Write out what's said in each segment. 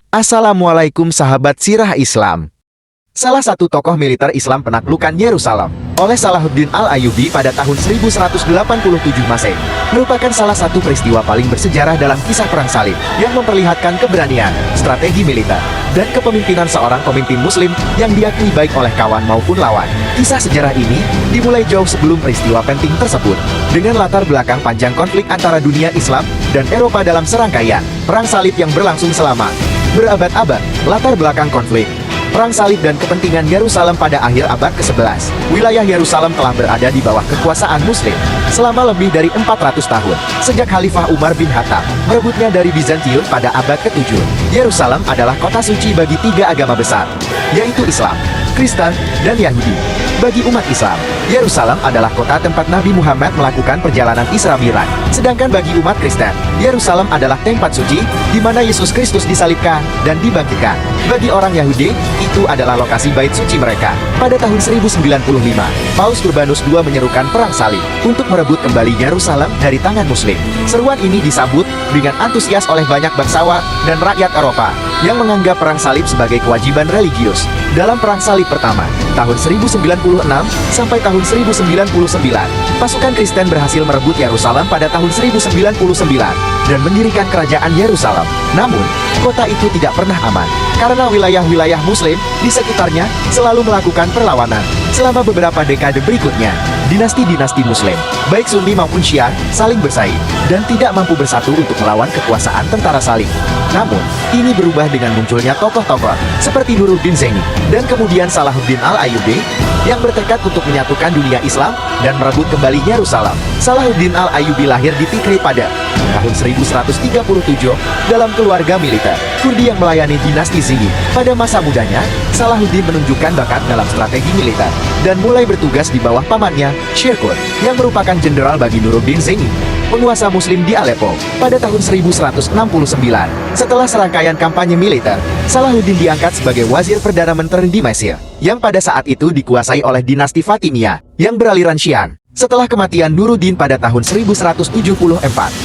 Assalamualaikum sahabat sirah Islam. Salah satu tokoh militer Islam penaklukan Yerusalem oleh Salahuddin Al-Ayyubi pada tahun 1187 Masehi merupakan salah satu peristiwa paling bersejarah dalam kisah Perang Salib yang memperlihatkan keberanian, strategi militer, dan kepemimpinan seorang pemimpin muslim yang diakui baik oleh kawan maupun lawan. Kisah sejarah ini dimulai jauh sebelum peristiwa penting tersebut, dengan latar belakang panjang konflik antara dunia Islam dan Eropa dalam serangkaian Perang Salib yang berlangsung selama berabad-abad. Latar belakang konflik Perang Salib dan kepentingan Yerusalem pada akhir abad ke-11. Wilayah Yerusalem telah berada di bawah kekuasaan Muslim selama lebih dari 400 tahun, sejak Khalifah Umar bin Khattab merebutnya dari Bizantium pada abad ke-7. Yerusalem adalah kota suci bagi tiga agama besar, yaitu Islam, Kristen, dan Yahudi. Bagi umat Islam, Yerusalem adalah kota tempat Nabi Muhammad melakukan perjalanan Isra Mi'raj. Sedangkan bagi umat Kristen, Yerusalem adalah tempat suci di mana Yesus Kristus disalibkan dan dibangkitkan. Bagi orang Yahudi, itu adalah lokasi bait suci mereka. Pada tahun 1095, Paus Urbanus II menyerukan perang salib untuk merebut kembali Yerusalem dari tangan Muslim. Seruan ini disambut dengan antusias oleh banyak bangsawan dan rakyat Eropa yang menganggap perang salib sebagai kewajiban religius. Dalam perang salib pertama, tahun 1096 sampai tahun 1099, pasukan Kristen berhasil merebut Yerusalem pada tahun 1099 dan mendirikan kerajaan Yerusalem. Namun, kota itu tidak pernah aman karena wilayah-wilayah Muslim di sekitarnya selalu melakukan perlawanan. Selama beberapa dekade berikutnya, dinasti-dinasti Muslim, baik Sunni maupun Syiah, saling bersaing dan tidak mampu bersatu untuk melawan kekuasaan tentara salib. Namun, ini berubah dengan munculnya tokoh-tokoh seperti Nuruddin Zaini dan kemudian Salahuddin Al-Ayyubi yang bertekad untuk menyatukan dunia Islam dan merebut kembali Yerusalem. Salahuddin Al-Ayyubi lahir di Tikrit pada tahun 1137 dalam keluarga militer Kurdi yang melayani dinasti Zaini. Pada masa mudanya, Salahuddin menunjukkan bakat dalam strategi militer dan mulai bertugas di bawah pamannya, Shirkuh, yang merupakan jenderal bagi Nuruddin Zaini, penguasa Muslim di Aleppo, pada tahun 1169. Setelah serangkaian kampanye militer, Salahuddin diangkat sebagai wazir Perdana Menteri di Mesir, yang pada saat itu dikuasai oleh dinasti Fatimiyah, yang beraliran Syiah. Setelah kematian Nuruddin pada tahun 1174,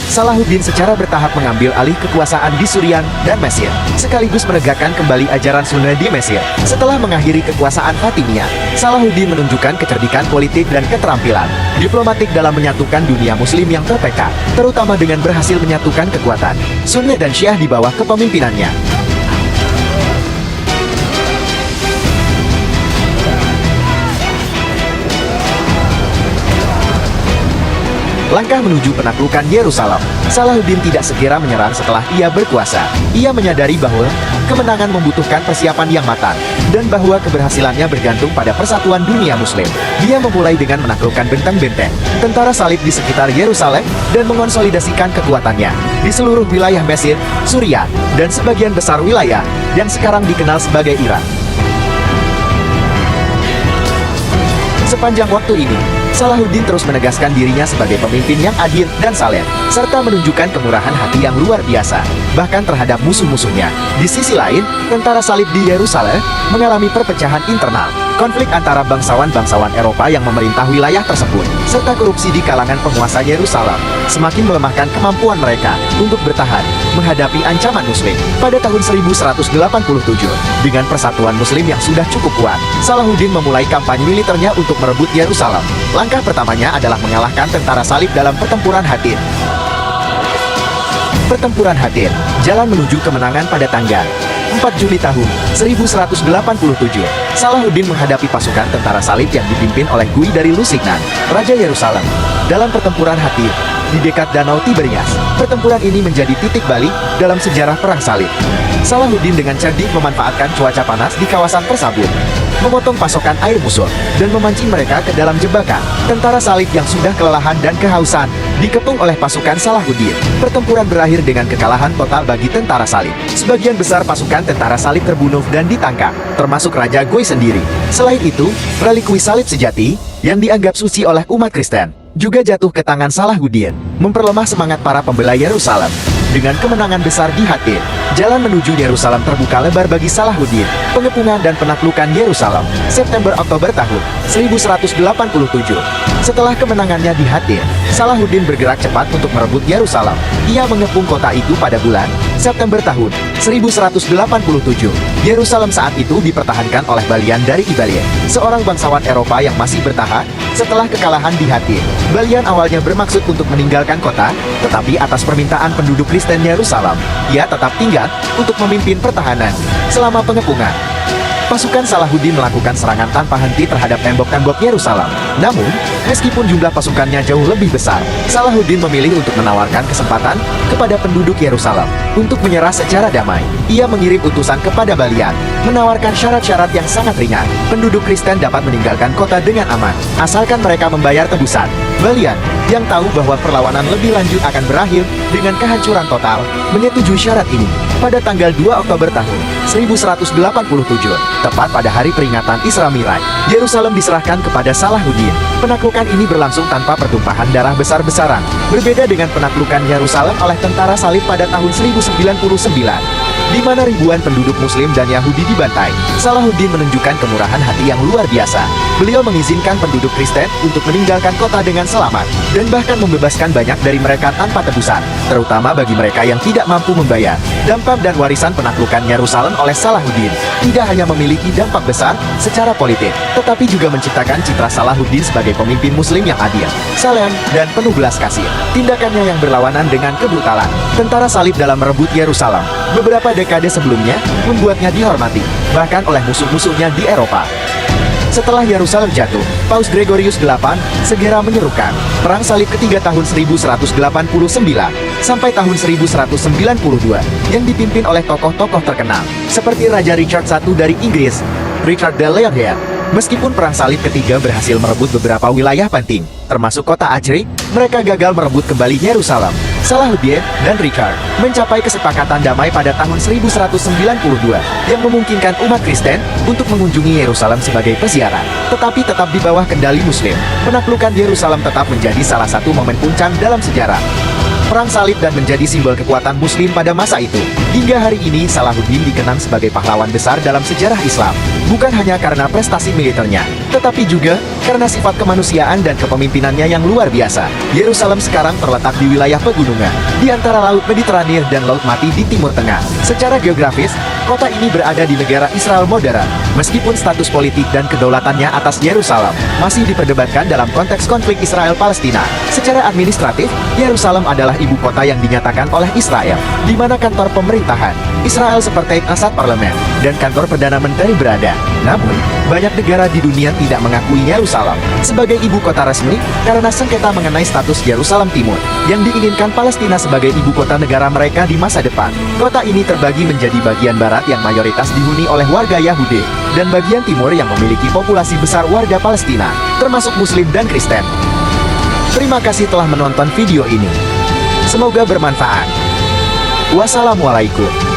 Salahuddin secara bertahap mengambil alih kekuasaan di Surian dan Mesir, sekaligus menegakkan kembali ajaran Sunnah di Mesir. Setelah mengakhiri kekuasaan Fatimiyah, Salahuddin menunjukkan kecerdikan politik dan keterampilan diplomatik dalam menyatukan dunia Muslim yang terpecah, terutama dengan berhasil menyatukan kekuatan Sunni dan Syiah di bawah kepemimpinannya. 'Langkah menuju penaklukan Yerusalem. Salahuddin tidak segera menyerang setelah ia berkuasa. Ia menyadari bahwa kemenangan membutuhkan persiapan yang matang, dan bahwa keberhasilannya bergantung pada persatuan dunia Muslim. Dia memulai dengan menaklukkan benteng-benteng tentara salib di sekitar Yerusalem dan mengonsolidasikan kekuatannya di seluruh wilayah Mesir, Suriah, dan sebagian besar wilayah yang sekarang dikenal sebagai Irak. Sepanjang waktu ini, Salahuddin terus menegaskan dirinya sebagai pemimpin yang adil dan saleh, serta menunjukkan kemurahan hati yang luar biasa, bahkan terhadap musuh-musuhnya. Di sisi lain, tentara salib di Yerusalem mengalami perpecahan internal, konflik antara bangsawan-bangsawan Eropa yang memerintah wilayah tersebut, serta korupsi di kalangan penguasa Yerusalem, semakin melemahkan kemampuan mereka untuk bertahan menghadapi ancaman Muslim. Pada tahun 1187, dengan persatuan Muslim yang sudah cukup kuat, Salahuddin memulai kampanye militernya untuk merebut Yerusalem. Langkah pertamanya adalah mengalahkan tentara salib dalam pertempuran Hattin. Pertempuran Hattin, jalan menuju kemenangan pada tanggal 4 Juli tahun 1187. Salahuddin menghadapi pasukan tentara salib yang dipimpin oleh Gui dari Lusignan, Raja Yerusalem. Dalam pertempuran Hattin, di dekat Danau Tiberias, pertempuran ini menjadi titik balik dalam sejarah perang salib. Salahuddin dengan cerdik memanfaatkan cuaca panas di kawasan tersebut, memotong pasokan air musuh, dan memancing mereka ke dalam jebakan. Tentara salib yang sudah kelelahan dan kehausan dikepung oleh pasukan Salahuddin. Pertempuran berakhir dengan kekalahan total bagi tentara salib. Sebagian besar pasukan tentara salib terbunuh dan ditangkap, termasuk Raja Gui sendiri. Selain itu, relikwi salib sejati yang dianggap suci oleh umat Kristen juga jatuh ke tangan Salahuddin, memperlemah semangat para pembela Yerusalem. Dengan kemenangan besar di Hattin, jalan menuju Yerusalem terbuka lebar bagi Salahuddin. Pengepungan dan penaklukan Yerusalem, September-Oktober tahun 1187. Setelah kemenangannya di Hattin, Salahuddin bergerak cepat untuk merebut Yerusalem. Ia mengepung kota itu pada bulan September tahun 1187. Yerusalem saat itu dipertahankan oleh Balian dari Ibalia, seorang bangsawan Eropa yang masih bertahan setelah kekalahan di Hattin. Balian awalnya bermaksud untuk meninggalkan kota, tetapi atas permintaan penduduk Kristen Yerusalem, ia tetap tinggal untuk memimpin pertahanan. Selama pengepungan, pasukan Salahuddin melakukan serangan tanpa henti terhadap tembok-tembok Yerusalem. Namun, meskipun jumlah pasukannya jauh lebih besar, Salahuddin memilih untuk menawarkan kesempatan kepada penduduk Yerusalem untuk menyerah secara damai. Ia mengirim utusan kepada Balian, menawarkan syarat-syarat yang sangat ringan. Penduduk Kristen dapat meninggalkan kota dengan aman, asalkan mereka membayar tebusan. Balian, yang tahu bahwa perlawanan lebih lanjut akan berakhir dengan kehancuran total, menyetujui syarat ini. Pada tanggal 2 Oktober tahun 1187, tepat pada hari peringatan Isra Miraj, Yerusalem diserahkan kepada Salahuddin. Penaklukan ini berlangsung tanpa pertumpahan darah besar-besaran, berbeda dengan penaklukan Yerusalem oleh tentara salib pada tahun 1099, di mana ribuan penduduk Muslim dan Yahudi dibantai. Salahuddin menunjukkan kemurahan hati yang luar biasa. Beliau mengizinkan penduduk Kristen untuk meninggalkan kota dengan selamat, dan bahkan membebaskan banyak dari mereka tanpa tebusan, terutama bagi mereka yang tidak mampu membayar. Dampak dan warisan penaklukan Yerusalem oleh Salahuddin tidak hanya memiliki dampak besar secara politik, tetapi juga menciptakan citra Salahuddin sebagai pemimpin Muslim yang adil, saleh, dan penuh belas kasih. Tindakannya yang berlawanan dengan kebrutalan tentara salib dalam merebut Yerusalem beberapa dekade sebelumnya membuatnya dihormati, bahkan oleh musuh-musuhnya di Eropa. Setelah Yerusalem jatuh, Paus Gregorius VIII segera menyerukan Perang Salib ketiga tahun 1189 sampai tahun 1192 yang dipimpin oleh tokoh-tokoh terkenal seperti Raja Richard I dari Inggris, Richard de Lionhead. Meskipun Perang Salib ketiga berhasil merebut beberapa wilayah penting, termasuk kota Acre, mereka gagal merebut kembali Yerusalem. Salahuddin dan Richard mencapai kesepakatan damai pada tahun 1192 yang memungkinkan umat Kristen untuk mengunjungi Yerusalem sebagai peziarah, tetapi tetap di bawah kendali Muslim. Penaklukan Yerusalem tetap menjadi salah satu momen puncak dalam sejarah Perang Salib dan menjadi simbol kekuatan Muslim pada masa itu. Hingga hari ini, Salahuddin dikenang sebagai pahlawan besar dalam sejarah Islam, bukan hanya karena prestasi militernya, tetapi juga karena sifat kemanusiaan dan kepemimpinannya yang luar biasa. Yerusalem sekarang terletak di wilayah pegunungan, di antara Laut Mediterania dan Laut Mati di Timur Tengah. Secara geografis, kota ini berada di negara Israel modern, meskipun status politik dan kedaulatannya atas Yerusalem masih diperdebatkan dalam konteks konflik Israel-Palestina. Secara administratif, Yerusalem adalah ibu kota yang dinyatakan oleh Israel, di mana kantor pemerintahan Israel seperti Kasat Parlemen dan kantor Perdana Menteri berada. Namun, banyak negara di dunia tidak mengakui Yerusalem sebagai ibu kota resmi karena sengketa mengenai status Yerusalem Timur yang diinginkan Palestina sebagai ibu kota negara mereka di masa depan. Kota ini terbagi menjadi bagian barat yang mayoritas dihuni oleh warga Yahudi dan bagian timur yang memiliki populasi besar warga Palestina, termasuk Muslim dan Kristen. Terima kasih telah menonton video ini. Semoga bermanfaat. Wassalamualaikum.